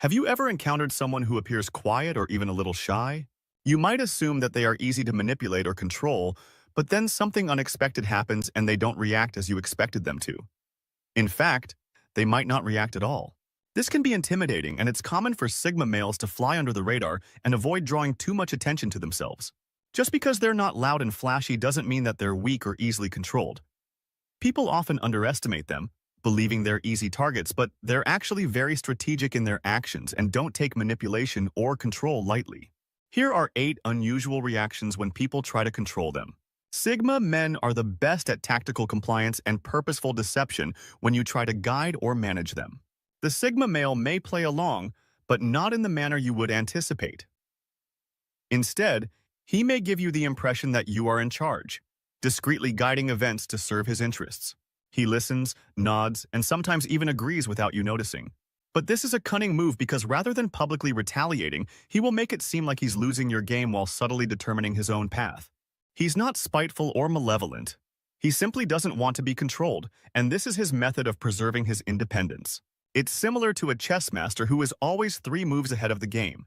Have you ever encountered someone who appears quiet or even a little shy? You might assume that they are easy to manipulate or control, but then something unexpected happens and they don't react as you expected them to. In fact, they might not react at all. This can be intimidating, and it's common for Sigma males to fly under the radar and avoid drawing too much attention to themselves. Just because they're not loud and flashy doesn't mean that they're weak or easily controlled. People often underestimate them, believing they're easy targets, but they're actually very strategic in their actions and don't take manipulation or control lightly. Here are 8 unusual reactions when people try to control them. Sigma men are the best at tactical compliance and purposeful deception when you try to guide or manage them. The Sigma male may play along, but not in the manner you would anticipate. Instead, he may give you the impression that you are in charge, discreetly guiding events to serve his interests. He listens, nods, and sometimes even agrees without you noticing. But this is a cunning move because rather than publicly retaliating, he will make it seem like he's losing your game while subtly determining his own path. He's not spiteful or malevolent. He simply doesn't want to be controlled, and this is his method of preserving his independence. It's similar to a chess master who is always 3 moves ahead of the game.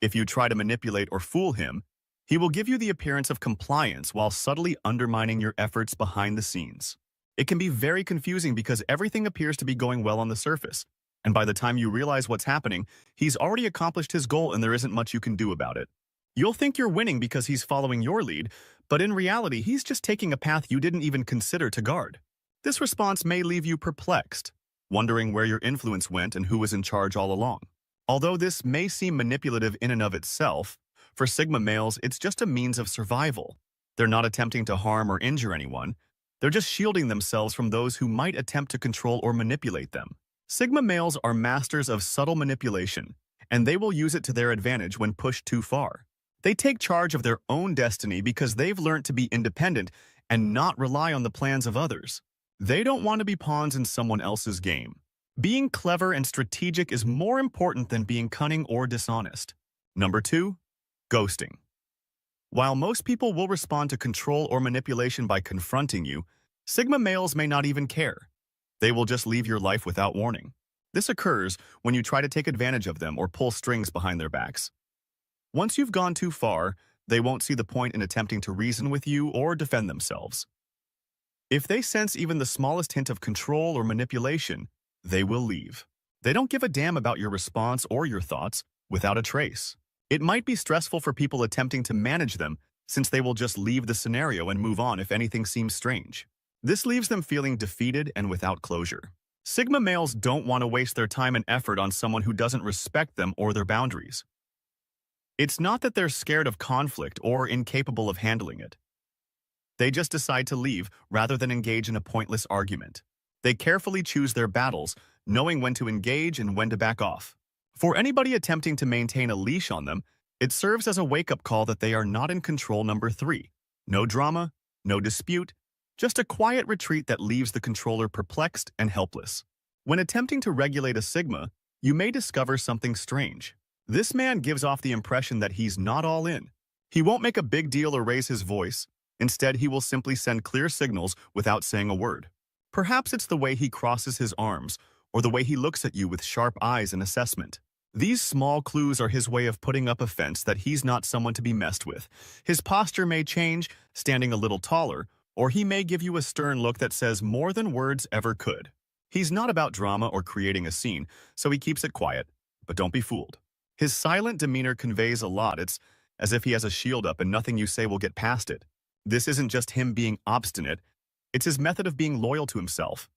If you try to manipulate or fool him, he will give you the appearance of compliance while subtly undermining your efforts behind the scenes. It can be very confusing because everything appears to be going well on the surface, and by the time you realize what's happening, he's already accomplished his goal and there isn't much you can do about it. You'll think you're winning because he's following your lead, but in reality, he's just taking a path you didn't even consider to guard. This response may leave you perplexed, wondering where your influence went and who was in charge all along. Although this may seem manipulative in and of itself, for Sigma males, it's just a means of survival. They're not attempting to harm or injure anyone. They're just shielding themselves from those who might attempt to control or manipulate them. Sigma males are masters of subtle manipulation, and they will use it to their advantage when pushed too far. They take charge of their own destiny because they've learned to be independent and not rely on the plans of others. They don't want to be pawns in someone else's game. Being clever and strategic is more important than being cunning or dishonest. Number 2, ghosting. While most people will respond to control or manipulation by confronting you, Sigma males may not even care. They will just leave your life without warning. This occurs when you try to take advantage of them or pull strings behind their backs. Once you've gone too far, they won't see the point in attempting to reason with you or defend themselves. If they sense even the smallest hint of control or manipulation, they will leave. They don't give a damn about your response or your thoughts without a trace. It might be stressful for people attempting to manage them, since they will just leave the scenario and move on if anything seems strange. This leaves them feeling defeated and without closure. Sigma males don't want to waste their time and effort on someone who doesn't respect them or their boundaries. It's not that they're scared of conflict or incapable of handling it. They just decide to leave rather than engage in a pointless argument. They carefully choose their battles, knowing when to engage and when to back off. For anybody attempting to maintain a leash on them, it serves as a wake-up call that they are not in control. Number 3, no drama, no dispute, just a quiet retreat that leaves the controller perplexed and helpless. When attempting to regulate a Sigma, you may discover something strange. This man gives off the impression that he's not all in. He won't make a big deal or raise his voice. Instead, he will simply send clear signals without saying a word. Perhaps it's the way he crosses his arms or the way he looks at you with sharp eyes in assessment. These small clues are his way of putting up a fence that he's not someone to be messed with. His posture may change, standing a little taller, or he may give you a stern look that says more than words ever could. He's not about drama or creating a scene, so he keeps it quiet, but don't be fooled. His silent demeanor conveys a lot. It's as if he has a shield up and nothing you say will get past it. This isn't just him being obstinate, it's his method of being loyal to himself.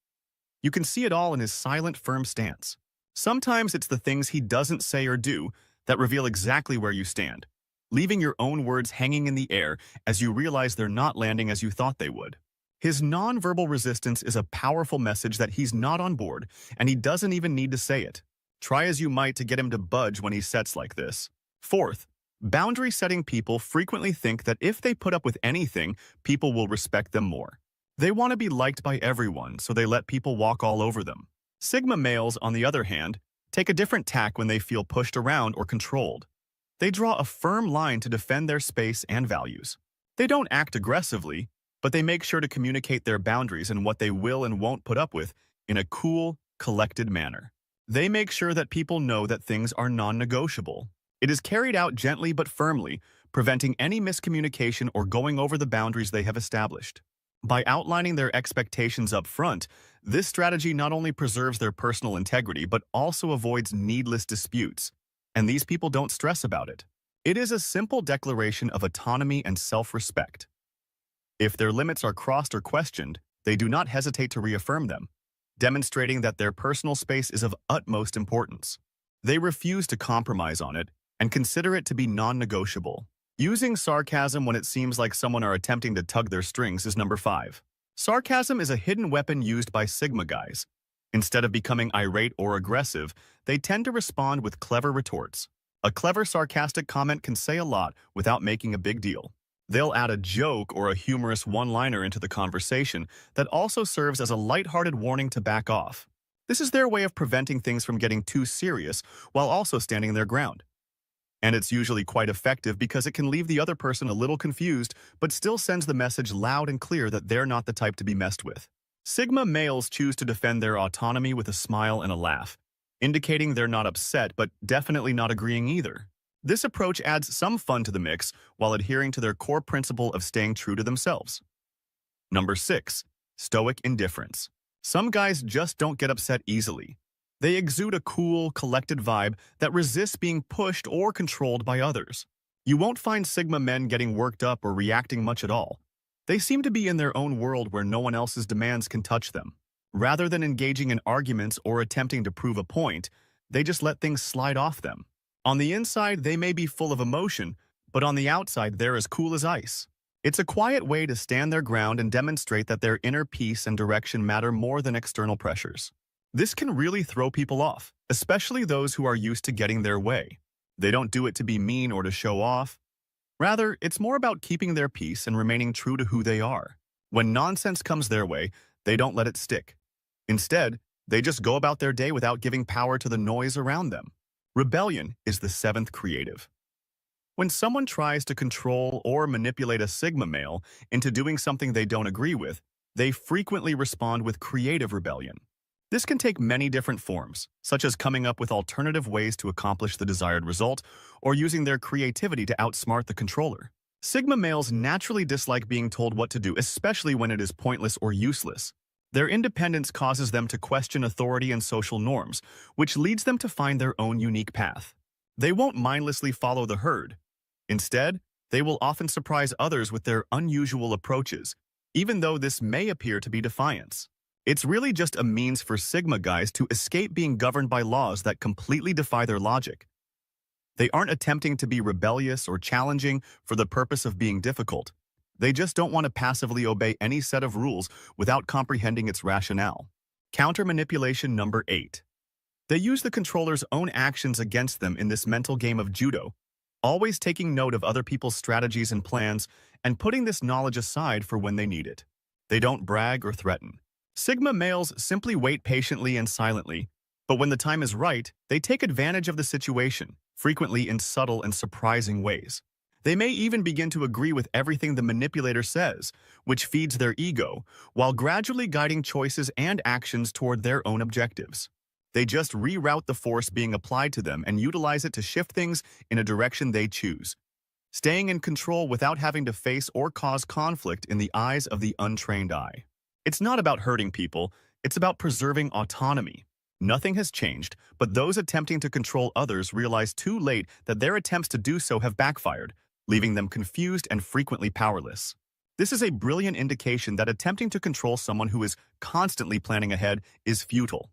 You can see it all in his silent, firm stance. Sometimes it's the things he doesn't say or do that reveal exactly where you stand, leaving your own words hanging in the air as you realize they're not landing as you thought they would. His nonverbal resistance is a powerful message that he's not on board, and he doesn't even need to say it. Try as you might to get him to budge when he sets like this. Fourth, boundary-setting people frequently think that if they put up with anything, people will respect them more. They want to be liked by everyone, so they let people walk all over them. Sigma males, on the other hand, take a different tack when they feel pushed around or controlled. They draw a firm line to defend their space and values. They don't act aggressively, but they make sure to communicate their boundaries and what they will and won't put up with in a cool, collected manner. They make sure that people know that things are non-negotiable. It is carried out gently but firmly, preventing any miscommunication or going over the boundaries they have established. By outlining their expectations up front, this strategy not only preserves their personal integrity but also avoids needless disputes, and these people don't stress about it. It is a simple declaration of autonomy and self-respect. If their limits are crossed or questioned, they do not hesitate to reaffirm them, demonstrating that their personal space is of utmost importance. They refuse to compromise on it and consider it to be non-negotiable. Using sarcasm when it seems like someone are attempting to tug their strings is number 5. Sarcasm is a hidden weapon used by Sigma guys. Instead of becoming irate or aggressive, they tend to respond with clever retorts. A clever sarcastic comment can say a lot without making a big deal. They'll add a joke or a humorous one-liner into the conversation that also serves as a lighthearted warning to back off. This is their way of preventing things from getting too serious while also standing their ground. And it's usually quite effective because it can leave the other person a little confused but still sends the message loud and clear that they're not the type to be messed with. Sigma males choose to defend their autonomy with a smile and a laugh, indicating they're not upset but definitely not agreeing either. This approach adds some fun to the mix while adhering to their core principle of staying true to themselves. Number 6. Stoic indifference. Some guys just don't get upset easily. They exude a cool, collected vibe that resists being pushed or controlled by others. You won't find Sigma men getting worked up or reacting much at all. They seem to be in their own world where no one else's demands can touch them. Rather than engaging in arguments or attempting to prove a point, they just let things slide off them. On the inside, they may be full of emotion, but on the outside, they're as cool as ice. It's a quiet way to stand their ground and demonstrate that their inner peace and direction matter more than external pressures. This can really throw people off, especially those who are used to getting their way. They don't do it to be mean or to show off. Rather, it's more about keeping their peace and remaining true to who they are. When nonsense comes their way, they don't let it stick. Instead, they just go about their day without giving power to the noise around them. Rebellion is the 7th creative. When someone tries to control or manipulate a Sigma male into doing something they don't agree with, they frequently respond with creative rebellion. This can take many different forms, such as coming up with alternative ways to accomplish the desired result or using their creativity to outsmart the controller. Sigma males naturally dislike being told what to do, especially when it is pointless or useless. Their independence causes them to question authority and social norms, which leads them to find their own unique path. They won't mindlessly follow the herd. Instead, they will often surprise others with their unusual approaches, even though this may appear to be defiance. It's really just a means for Sigma guys to escape being governed by laws that completely defy their logic. They aren't attempting to be rebellious or challenging for the purpose of being difficult. They just don't want to passively obey any set of rules without comprehending its rationale. Counter-manipulation number 8. They use the controller's own actions against them in this mental game of judo, always taking note of other people's strategies and plans and putting this knowledge aside for when they need it. They don't brag or threaten. Sigma males simply wait patiently and silently, but when the time is right, they take advantage of the situation, frequently in subtle and surprising ways. They may even begin to agree with everything the manipulator says, which feeds their ego, while gradually guiding choices and actions toward their own objectives. They just reroute the force being applied to them and utilize it to shift things in a direction they choose, staying in control without having to face or cause conflict in the eyes of the untrained eye. It's not about hurting people, it's about preserving autonomy. Nothing has changed, but those attempting to control others realize too late that their attempts to do so have backfired, leaving them confused and frequently powerless. This is a brilliant indication that attempting to control someone who is constantly planning ahead is futile.